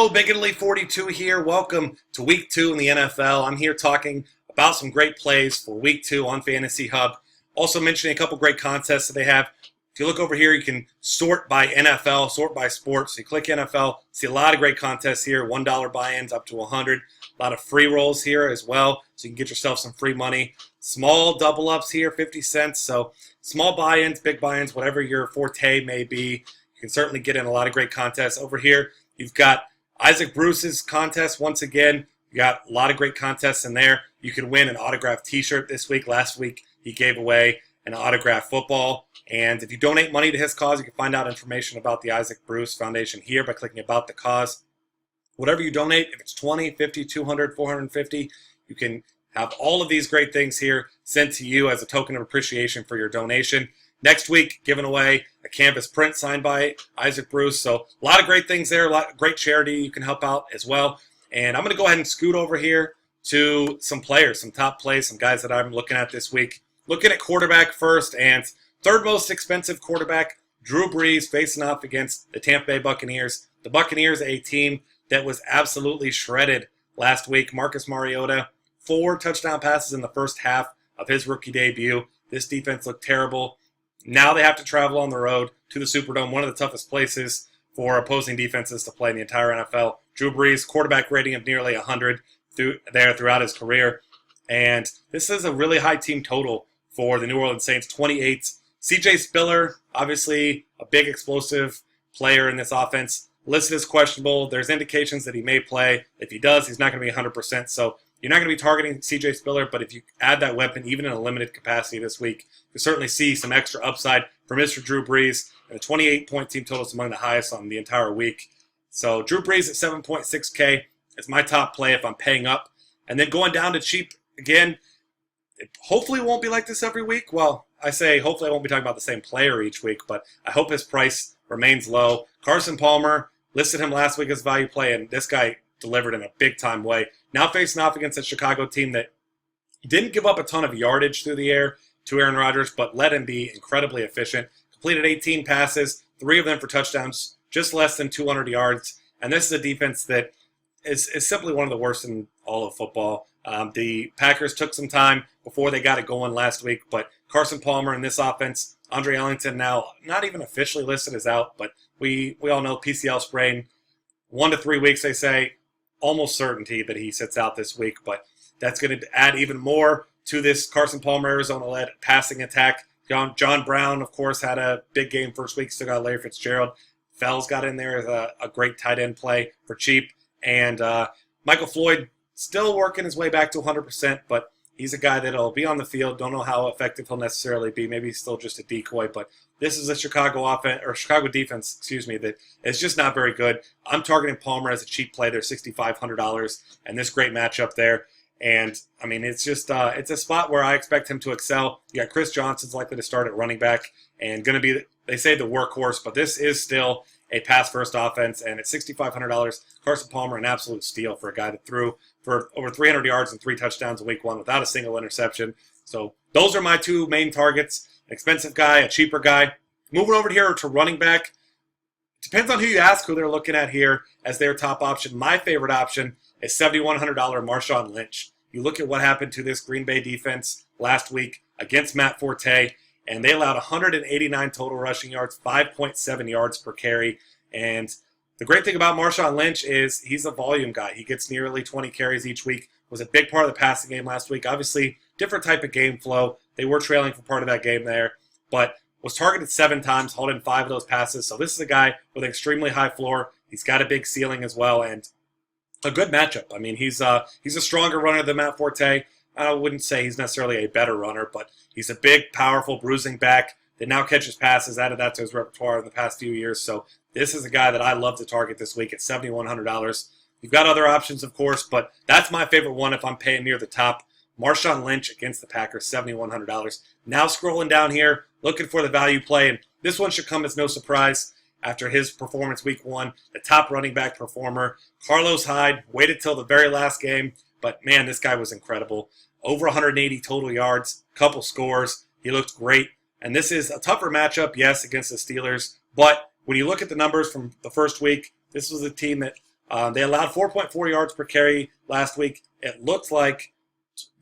Hello, Big Italy 42 here. Welcome to Week 2 in the NFL. I'm here talking about some great plays for Week 2 on FantasyHub. Also mentioning a couple great contests that they have. If you look over here, you can sort by NFL, sort by sports. So you click NFL, see a lot of great contests here. $1 buy-ins up to 100. A lot of free rolls here as well, so you can get yourself some free money. Small double ups here, 50 cents. So small buy-ins, big buy-ins, whatever your forte may be. You can certainly get in a lot of great contests. Over here, you've got Isaac Bruce's contest. Once again, you got a lot of great contests in there. You could win an autographed t-shirt this week. Last week, he gave away an autographed football. And if you donate money to his cause, you can find out information about the Isaac Bruce Foundation here by clicking About the Cause. Whatever you donate, if it's 20, 50, 200, 450, you can have all of these great things here sent to you as a token of appreciation for your donation. Next week, giving away a canvas print signed by Isaac Bruce. So a lot of great things there, a lot of great charity you can help out as well. And I'm going to go ahead and scoot over here to some players, some top plays, some guys that I'm looking at this week. Looking at quarterback first, and third most expensive quarterback, Drew Brees, facing off against the Tampa Bay Buccaneers. The Buccaneers, a team that was absolutely shredded last week. Marcus Mariota, 4 touchdown passes in the first half of his rookie debut. This defense looked terrible. Now they have to travel on the road to the Superdome, one of the toughest places for opposing defenses to play in the entire NFL. Drew Brees, quarterback rating of nearly 100 throughout his career. And this is a really high team total for the New Orleans Saints, 28. C.J. Spiller, obviously a big explosive player in this offense, listed as questionable. There's indications that he may play. If he does, he's not going to be 100%. So you're not going to be targeting C.J. Spiller, but if you add that weapon, even in a limited capacity this week, you certainly see some extra upside for Mr. Drew Brees. And the 28-point team total is among the highest on the entire week. So Drew Brees at 7.6K is my top play if I'm paying up. And then going down to cheap again, it hopefully won't be like this every week. Well, I say hopefully I won't be talking about the same player each week, but I hope his price remains low. Carson Palmer, listed him last week as value play, and this guy delivered in a big-time way. Now facing off against a Chicago team that didn't give up a ton of yardage through the air to Aaron Rodgers, but let him be incredibly efficient. Completed 18 passes, 3 of them for touchdowns, just less than 200 yards. And this is a defense that is simply one of the worst in all of football. The Packers took some time before they got it going last week, but Carson Palmer in this offense, Andre Ellington now not even officially listed as out, but we all know PCL sprain, 1 to 3 weeks they say, almost certainty that he sits out this week, but that's going to add even more to this Carson Palmer Arizona-led passing attack. John Brown, of course, had a big game first week, still got Larry Fitzgerald. Fells got in there as a great tight end play for cheap, and Michael Floyd still working his way back to 100%, but he's a guy that'll be on the field. Don't know how effective he'll necessarily be. Maybe he's still just a decoy, but this is a Chicago defense, that is just not very good. I'm targeting Palmer as a cheap play. They're $6,500, and this great matchup there. And I mean, it's just it's a spot where I expect him to excel. You got Chris Johnson's likely to start at running back and going to be, they say, the workhorse, but this is still a pass-first offense, and at $6,500, Carson Palmer, an absolute steal for a guy that threw for over 300 yards and 3 touchdowns in week 1 without a single interception. So those are my 2 main targets, an expensive guy, a cheaper guy. Moving over here to running back, depends on who you ask who they're looking at here as their top option. My favorite option is $7,100 Marshawn Lynch. You look at what happened to this Green Bay defense last week against Matt Forte, and they allowed 189 total rushing yards, 5.7 yards per carry. And the great thing about Marshawn Lynch is he's a volume guy. He gets nearly 20 carries each week. Was a big part of the passing game last week. Obviously, different type of game flow. They were trailing for part of that game there, but was targeted 7 times, hauled in 5 of those passes. So this is a guy with an extremely high floor. He's got a big ceiling as well, and a good matchup. I mean, he's a stronger runner than Matt Forte. I wouldn't say he's necessarily a better runner, but he's a big, powerful, bruising back that now catches passes, added that to his repertoire in the past few years. So this is a guy that I love to target this week at $7,100. You've got other options, of course, but that's my favorite one if I'm paying near the top. Marshawn Lynch against the Packers, $7,100. Now scrolling down here, looking for the value play, and this one should come as no surprise after his performance week 1, the top running back performer. Carlos Hyde waited till the very last game, but man, this guy was incredible. Over 180 total yards, couple scores. He looked great. And this is a tougher matchup, yes, against the Steelers. But when you look at the numbers from the first week, this was a team that They allowed 4.4 yards per carry last week. It looked like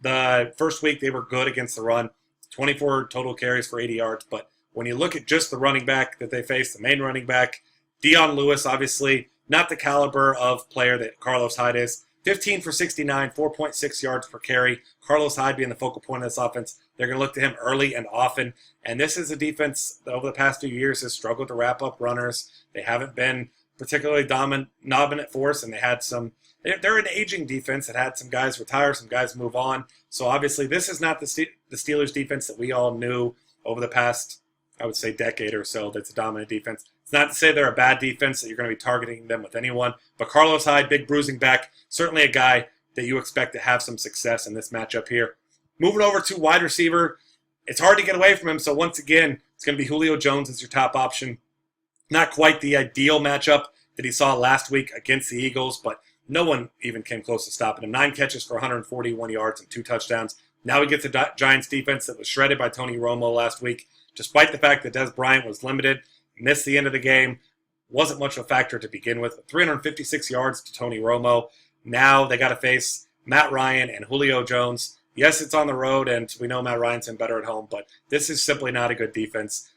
the first week they were good against the run, 24 total carries for 80 yards. But when you look at just the running back that they faced, the main running back, Dion Lewis, obviously not the caliber of player that Carlos Hyde is. 15 for 69, 4.6 yards per carry. Carlos Hyde being the focal point of this offense. They're going to look to him early and often. And this is a defense that over the past few years has struggled to wrap up runners. They haven't been particularly dominant force, and they had some. They're an aging defense that had some guys retire, some guys move on. So obviously, this is not the Steelers' defense that we all knew over the past, I would say, decade or so. That's a dominant defense. It's not to say they're a bad defense that you're going to be targeting them with anyone, but Carlos Hyde, big bruising back, certainly a guy that you expect to have some success in this matchup here. Moving over to wide receiver, it's hard to get away from him. So once again, it's going to be Julio Jones as your top option. Not quite the ideal matchup that he saw last week against the Eagles, but no one even came close to stopping him. 9 catches for 141 yards and 2 touchdowns. Now he gets the Giants defense that was shredded by Tony Romo last week, despite the fact that Des Bryant was limited, missed the end of the game, wasn't much of a factor to begin with. 356 yards to Tony Romo. Now they got to face Matt Ryan and Julio Jones. Yes, it's on the road, and we know Matt Ryan's been better at home, but this is simply not a good defense.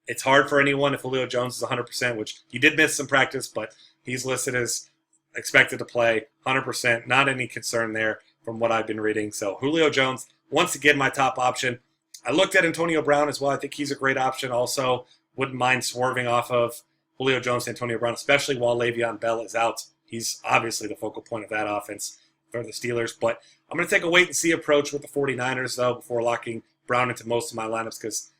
It's hard for anyone if Julio Jones is 100%, which he did miss some practice, but he's listed as expected to play 100%. Not any concern there from what I've been reading. So Julio Jones, once again, my top option. I looked at Antonio Brown as well. I think he's a great option also. Wouldn't mind swerving off of Julio Jones and Antonio Brown, especially while Le'Veon Bell is out. He's obviously the focal point of that offense for the Steelers. But I'm going to take a wait-and-see approach with the 49ers, though, before locking Brown into most of my lineups because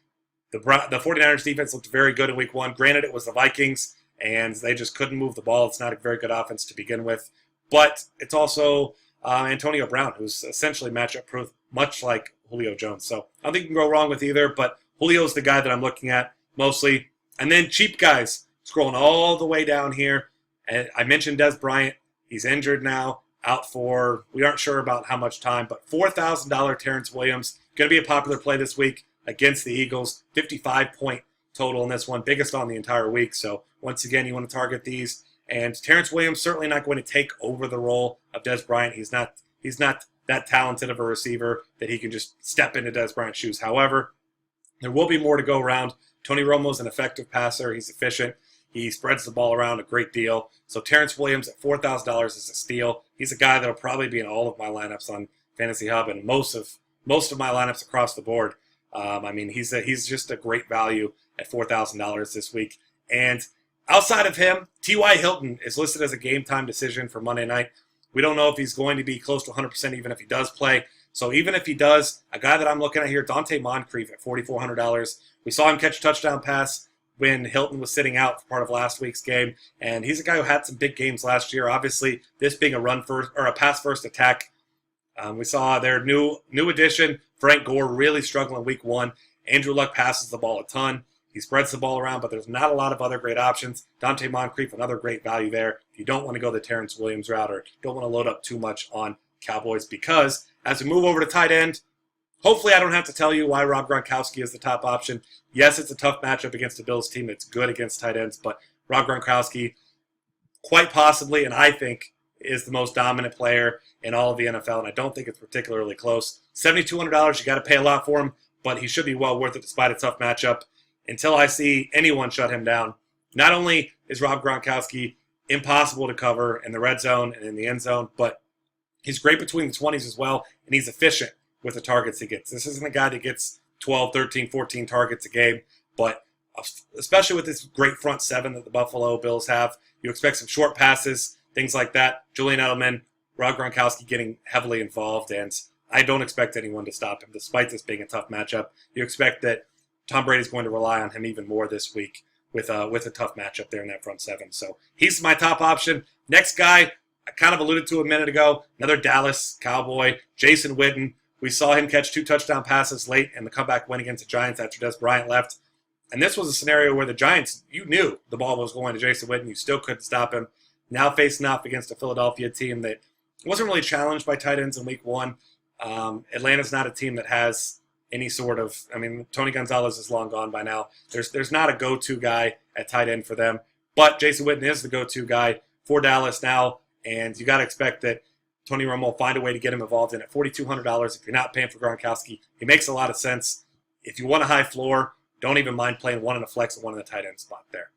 the 49ers defense looked very good in Week 1. Granted, it was the Vikings, and they just couldn't move the ball. It's not a very good offense to begin with. But it's also Antonio Brown, who's essentially matchup-proof, much like Julio Jones. So I don't think you can go wrong with either, but Julio's the guy that I'm looking at mostly. And then cheap guys, scrolling all the way down here. And I mentioned Des Bryant. He's injured now, out for, we aren't sure about how much time, but $4,000 Terrence Williams, going to be a popular play this week against the Eagles. 55-point total in this one, biggest on the entire week. So once again, you want to target these. And Terrence Williams certainly not going to take over the role of Des Bryant. He's not that talented of a receiver that he can just step into Des Bryant's shoes. However, there will be more to go around. Tony Romo's an effective passer. He's efficient. He spreads the ball around a great deal. So Terrence Williams at $4,000 is a steal. He's a guy that'll probably be in all of my lineups on FantasyHub and most of my lineups across the board. I mean, he's just a great value at $4,000 this week. And outside of him, T.Y. Hilton is listed as a game-time decision for Monday night. We don't know if he's going to be close to 100% even if he does play. So even if he does, a guy that I'm looking at here, Dante Moncrief at $4,400. We saw him catch a touchdown pass when Hilton was sitting out for part of last week's game. And he's a guy who had some big games last year. Obviously, this being a run first or a pass first attack. We saw their new addition, Frank Gore, really struggling Week 1. Andrew Luck passes the ball a ton. He spreads the ball around, but there's not a lot of other great options. Dante Moncrief, another great value there. If you don't want to go the Terrence Williams route or don't want to load up too much on Cowboys, because as we move over to tight end, hopefully I don't have to tell you why Rob Gronkowski is the top option. Yes, it's a tough matchup against the Bills team that's good against tight ends, but Rob Gronkowski quite possibly, and I think, is the most dominant player in all of the NFL, and I don't think it's particularly close. $7,200, you got to pay a lot for him, but he should be well worth it despite a tough matchup. Until I see anyone shut him down, not only is Rob Gronkowski impossible to cover in the red zone and in the end zone, but he's great between the 20s as well, and he's efficient with the targets he gets. This isn't a guy that gets 12, 13, 14 targets a game, but especially with this great front seven that the Buffalo Bills have, you expect some short passes, things like that. Julian Edelman, Rob Gronkowski getting heavily involved, and I don't expect anyone to stop him, despite this being a tough matchup. You expect that Tom Brady's going to rely on him even more this week with a tough matchup there in that front seven. So he's my top option. Next guy, I kind of alluded to a minute ago, another Dallas Cowboy, Jason Witten. We saw him catch 2 touchdown passes late in the comeback win against the Giants after Des Bryant left. And this was a scenario where the Giants, you knew the ball was going to Jason Witten. You still couldn't stop him. Now facing off against a Philadelphia team that wasn't really challenged by tight ends in Week 1. Atlanta's not a team that has any sort of, I mean, Tony Gonzalez is long gone by now. There's not a go-to guy at tight end for them, but Jason Witten is the go-to guy for Dallas now, and you got to expect that Tony Romo will find a way to get him involved in at $4,200. If you're not paying for Gronkowski, he makes a lot of sense. If you want a high floor, don't even mind playing one in a flex and one in the tight end spot there.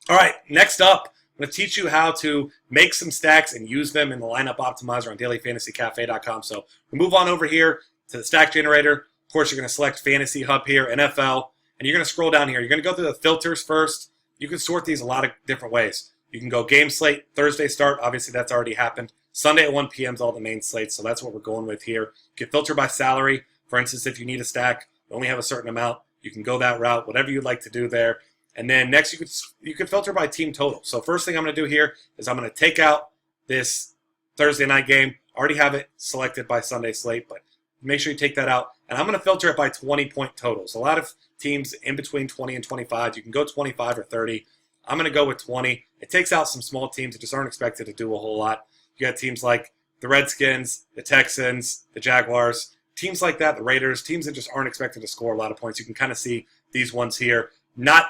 All right, next up, I'm going to teach you how to make some stacks and use them in the lineup optimizer on dailyfantasycafe.com. So we move on over here to the stack generator. Of course, you're going to select Fantasy Hub here, NFL, and you're going to scroll down here. You're going to go through the filters first. You can sort these a lot of different ways. You can go game slate, Thursday start. Obviously, that's already happened. Sunday at 1 p.m. is all the main slates, so that's what we're going with here. You can filter by salary. For instance, if you need a stack, you only have a certain amount, you can go that route, whatever you'd like to do there. And then next, you could filter by team total. So first thing I'm going to do here is I'm going to take out this Thursday night game. I already have it selected by Sunday slate, but make sure you take that out. And I'm going to filter it by 20-point totals. A lot of teams in between 20 and 25. You can go 25 or 30. I'm going to go with 20. It takes out some small teams that just aren't expected to do a whole lot. You got teams like the Redskins, the Texans, the Jaguars, teams like that, the Raiders, teams that just aren't expected to score a lot of points. You can kind of see these ones here. Not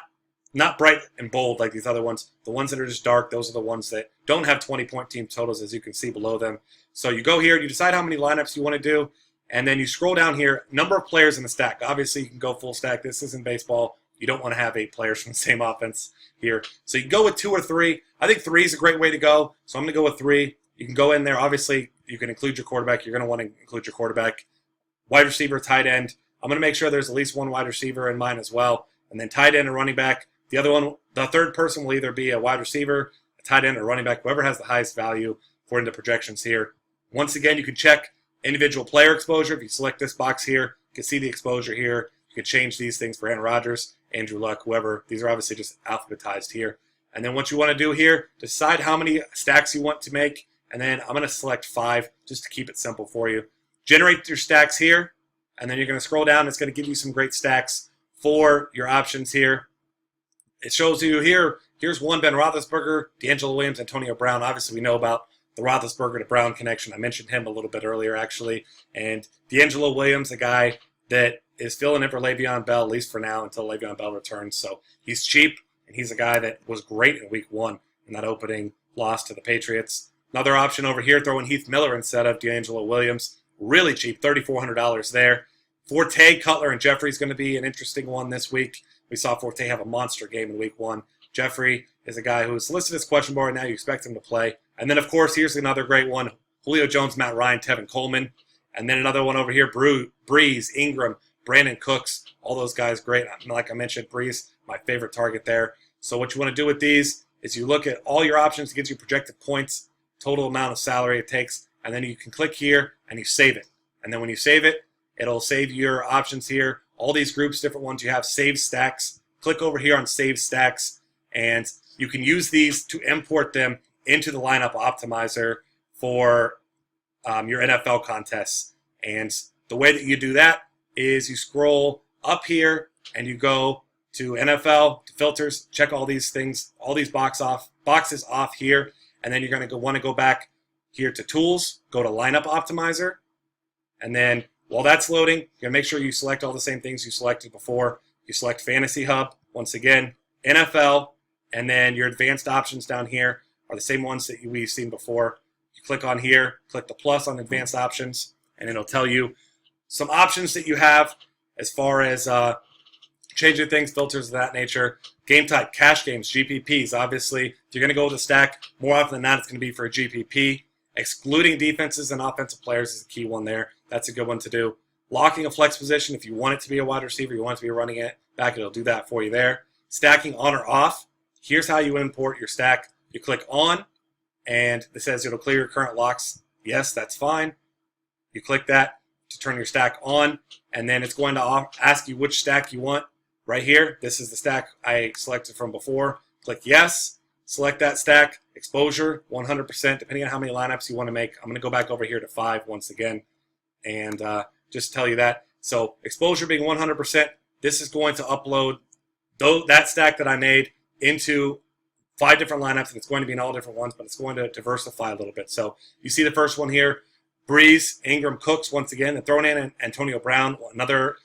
bright and bold like these other ones. The ones that are just dark, those are the ones that don't have 20-point team totals, as you can see below them. So you go here, you decide how many lineups you want to do, and then you scroll down here, number of players in the stack. Obviously, you can go full stack. This isn't baseball. You don't want to have 8 players from the same offense here. So you can go with 2 or 3. I think 3 is a great way to go, so I'm going to go with 3. You can go in there. Obviously, you can include your quarterback. You're going to want to include your quarterback. Wide receiver, tight end. I'm going to make sure there's at least one wide receiver in mine as well. And then tight end and running back. The other one, the third person will either be a wide receiver, a tight end, or running back, whoever has the highest value according to projections here. Once again, you can check individual player exposure. If you select this box here, you can see the exposure here. You can change these things for Aaron Rodgers, Andrew Luck, whoever. These are obviously just alphabetized here. And then what you want to do here, decide how many stacks you want to make. And then I'm going to select 5 just to keep it simple for you. Generate your stacks here. And then you're going to scroll down. It's going to give you some great stacks for your options here. It shows you here, here's one, Ben Roethlisberger, D'Angelo Williams, Antonio Brown. Obviously, we know about the Roethlisberger to Brown connection. I mentioned him a little bit earlier, actually. And D'Angelo Williams, a guy that is filling in for Le'Veon Bell, at least for now, until Le'Veon Bell returns. So he's cheap, and he's a guy that was great in Week 1 in that opening loss to the Patriots. Another option over here, throwing Heath Miller instead of D'Angelo Williams. Really cheap, $3,400 there. Forte, Cutler, and Jeffrey is going to be an interesting one this week. We saw Forte have a monster game in Week 1. Jeffrey is a guy who is listed as questionable right now. You expect him to play. And then, of course, here's another great one. Julio Jones, Matt Ryan, Tevin Coleman. And then another one over here, Breeze, Ingram, Brandon Cooks. All those guys great. Like I mentioned, Breeze, my favorite target there. So what you want to do with these is you look at all your options. It gives you projected points, total amount of salary it takes. And then you can click here and you save it. And then when you save it, it'll save your options here. All these groups, different ones, you have save stacks. Click over here on save stacks, and you can use these to import them into the lineup optimizer for your NFL contests. And the way that you do that is you scroll up here and you go to NFL, to filters, check all these things, all these boxes off here, and then you're going to want to go back here to tools, go to lineup optimizer, and then while that's loading, you're going to make sure you select all the same things you selected before. You select Fantasy Hub, once again, NFL, and then your advanced options down here are the same ones that we've seen before. You click on here, click the plus on advanced options, and it'll tell you some options that you have as far as changing things, filters of that nature. Game type, cash games, GPPs. Obviously, if you're going to go with a stack, more often than not, it's going to be for a GPP. Excluding defenses and offensive players is a key one there. That's a good one to do. Locking a flex position, if you want it to be a wide receiver, you want it to be running it back, it'll do that for you there. Stacking on or off. Here's how you import your stack. You click on, and it says it'll clear your current locks. Yes, that's fine. You click that to turn your stack on, and then it's going to ask you which stack you want. Right here, this is the stack I selected from before. Click yes. Select that stack. Exposure, 100%, depending on how many lineups you want to make. I'm going to go back over here to 5 once again and just tell you that. So exposure being 100%, this is going to upload that stack that I made into 5 different lineups, and it's going to be in all different ones, but it's going to diversify a little bit. So you see the first one here, Breeze, Ingram, Cooks, once again, and thrown in Antonio Brown, another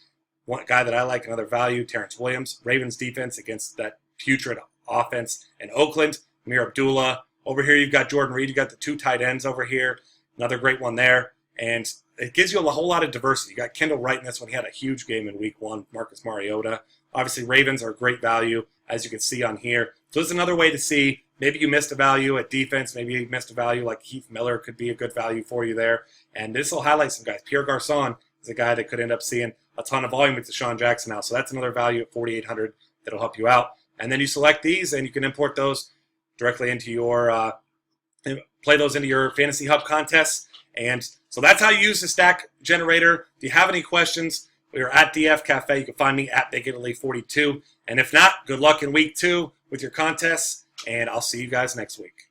one guy that I like, another value, Terrence Williams, Ravens defense against that putrid offense in Oakland, Amir Abdullah, Over here, you've got Jordan Reed. You got the 2 tight ends over here. Another great one there. And it gives you a whole lot of diversity. You got Kendall Wright in this one. He had a huge game in week 1. Marcus Mariota. Obviously, Ravens are great value, as you can see on here. So this is another way to see, maybe you missed a value at defense. Maybe you missed a value like Heath Miller could be a good value for you there. And this will highlight some guys. Pierre Garçon is a guy that could end up seeing a ton of volume with Deshaun Jackson now. So that's another value at 4,800 that'll help you out. And then you select these, and you can import those directly into your play those into your Fantasy Hub contests. And so that's how you use the stack generator. If you have any questions, we are at DF Cafe. You can find me at BigItaly42. And if not, good luck in week 2 with your contests, and I'll see you guys next week.